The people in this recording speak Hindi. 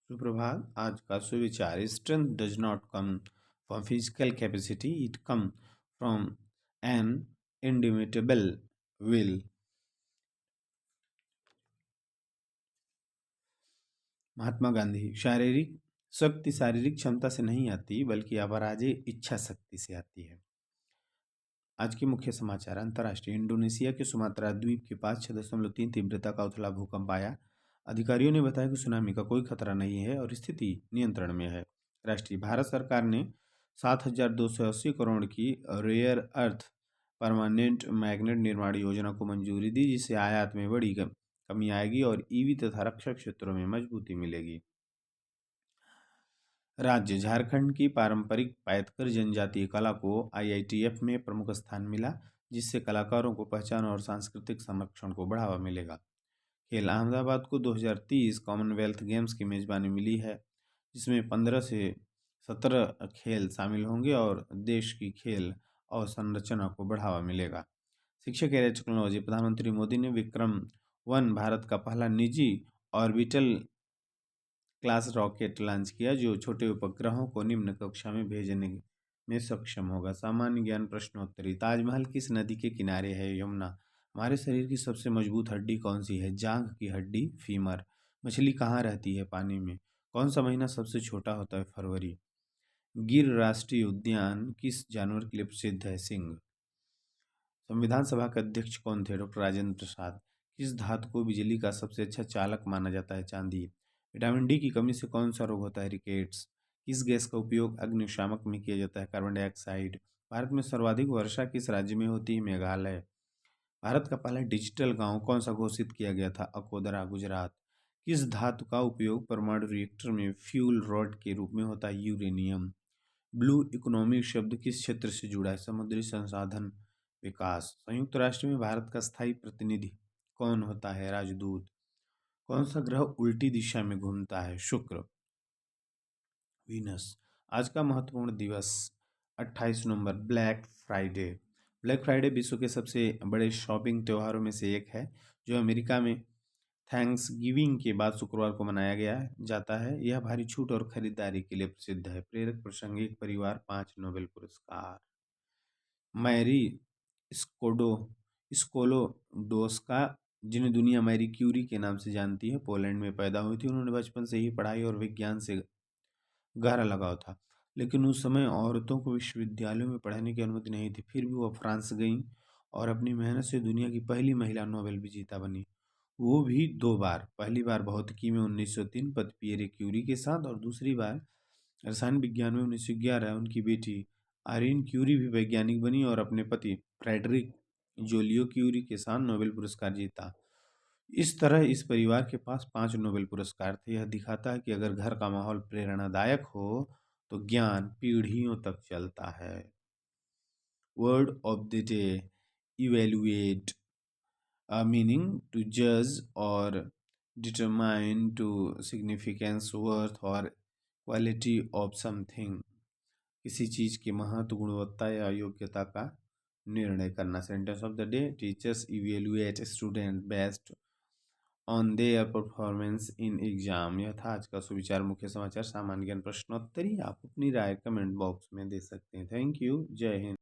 सुप्रभात। आज का सुविचार, strength does not come from physical capacity, it come from an indomitable will. Mahatma Gandhi. शारीरिक क्षमता से नहीं आती, बल्कि अपराजेय इच्छा शक्ति से आती है। आज के मुख्य समाचार। अंतर्राष्ट्रीय। इंडोनेशिया के सुमात्रा द्वीप के पास 6.3 तीव्रता का उथला भूकंप आया। अधिकारियों ने बताया कि सुनामी का कोई खतरा नहीं है और स्थिति नियंत्रण में है। राष्ट्रीय। भारत सरकार ने 7,280 करोड़ की रेयर अर्थ परमानेंट मैग्नेट निर्माण योजना को मंजूरी दी, जिससे आयात में बड़ी कमी आएगी और ईवी तथा रक्षा क्षेत्रों में मजबूती मिलेगी। राज्य। झारखंड की पारंपरिक पैतकर जनजातीय कला को IITF में प्रमुख स्थान मिला, जिससे कलाकारों को पहचान और सांस्कृतिक संरक्षण को बढ़ावा मिलेगा। खेल। अहमदाबाद को 2030 कॉमनवेल्थ गेम्स की मेजबानी मिली है, जिसमें 15 से 17 खेल शामिल होंगे और देश की खेल अवसंरचना को बढ़ावा मिलेगा। शिक्षा के टेक्नोलॉजी। प्रधानमंत्री मोदी ने विक्रम-1 भारत का पहला निजी ऑर्बिटल क्लास रॉकेट लॉन्च किया, जो छोटे उपग्रहों को निम्न कक्षा में भेजने में सक्षम होगा। सामान्य ज्ञान प्रश्नोत्तरी। ताजमहल किस नदी के किनारे है? यमुना। हमारे शरीर की सबसे मजबूत हड्डी कौन सी है? जांघ की हड्डी, फीमर। मछली कहाँ रहती है? पानी में। कौन सा महीना सबसे छोटा होता है? फरवरी। गिर राष्ट्रीय उद्यान किस जानवर के लिए प्रसिद्ध है? सिंह। संविधान सभा के अध्यक्ष कौन थे? डॉक्टर राजेंद्र प्रसाद। किस धातु को बिजली का सबसे अच्छा चालक माना जाता है? चांदी। विटामिन डी की कमी से कौन सा रोग होता है? रिकेट्स। किस गैस का उपयोग अग्निशामक में किया जाता है? Carbon dioxide. भारत में सर्वाधिक वर्षा किस राज्य में होती है? मेघालय। भारत का पहला डिजिटल गांव कौन सा घोषित किया गया था? अकोदरा, गुजरात। किस धातु का उपयोग परमाणु रिएक्टर में फ्यूल रॉड के रूप में होता है? यूरेनियम। ब्लू इकोनॉमी शब्द किस क्षेत्र से जुड़ा है? समुद्री संसाधन विकास। संयुक्त राष्ट्र में भारत का स्थायी प्रतिनिधि कौन होता है? राजदूत। कौन सा ग्रह उल्टी दिशा में घूमता है? शुक्र। वीनस। आज का महत्वपूर्ण दिवस 28 नवंबर, ब्लैक फ्राइडे। ब्लैक फ्राइडे विश्व के सबसे बड़े शॉपिंग त्योहारों में से एक है, जो अमेरिका में थैंक्स गिविंग के बाद शुक्रवार को मनाया जाता है। यह भारी छूट और खरीदारी के लिए प्रसिद्ध है। प्रेरक प्रसंग। एक परिवार, 5 नोबेल पुरस्कार। मैरी स्कोलोडोस्का, जिन्हें दुनिया मैरी क्यूरी के नाम से जानती है, पोलैंड में पैदा हुई थी। उन्होंने बचपन से ही पढ़ाई और विज्ञान से गहरा लगाव था, लेकिन उस समय औरतों को विश्वविद्यालयों में पढ़ने की अनुमति नहीं थी। फिर भी वह फ्रांस गईं और अपनी मेहनत से दुनिया की पहली महिला नोबेल विजेता बनी, वो भी 2 बार। पहली बार भौतिकी में 1903 पति पियरे क्यूरी के साथ, और दूसरी बार रसायन विज्ञान में 1911। उनकी बेटी आइरीन क्यूरी भी वैज्ञानिक बनी और अपने पति फ्रेडरिक जोलियो क्यूरी के साथ नोबेल पुरस्कार जीता। इस तरह इस परिवार के पास 5 नोबेल पुरस्कार थे। यह दिखाता है कि अगर घर का माहौल प्रेरणादायक हो तो ज्ञान पीढ़ियों तक चलता है। Word of the day. Evaluate, meaning to judge or determine to significance, worth or quality of something। किसी चीज की महत्व, गुणवत्ता या योग्यता का निर्णय करना। Sentence of the day. Teachers evaluate student based on their performance in exam. यह था आज का सुविचार। मुख्य समाचार। सामान्य ज्ञान प्रश्नोत्तरी। आप अपनी राय कमेंट बॉक्स में दे सकते हैं। Thank you. जय हिंद।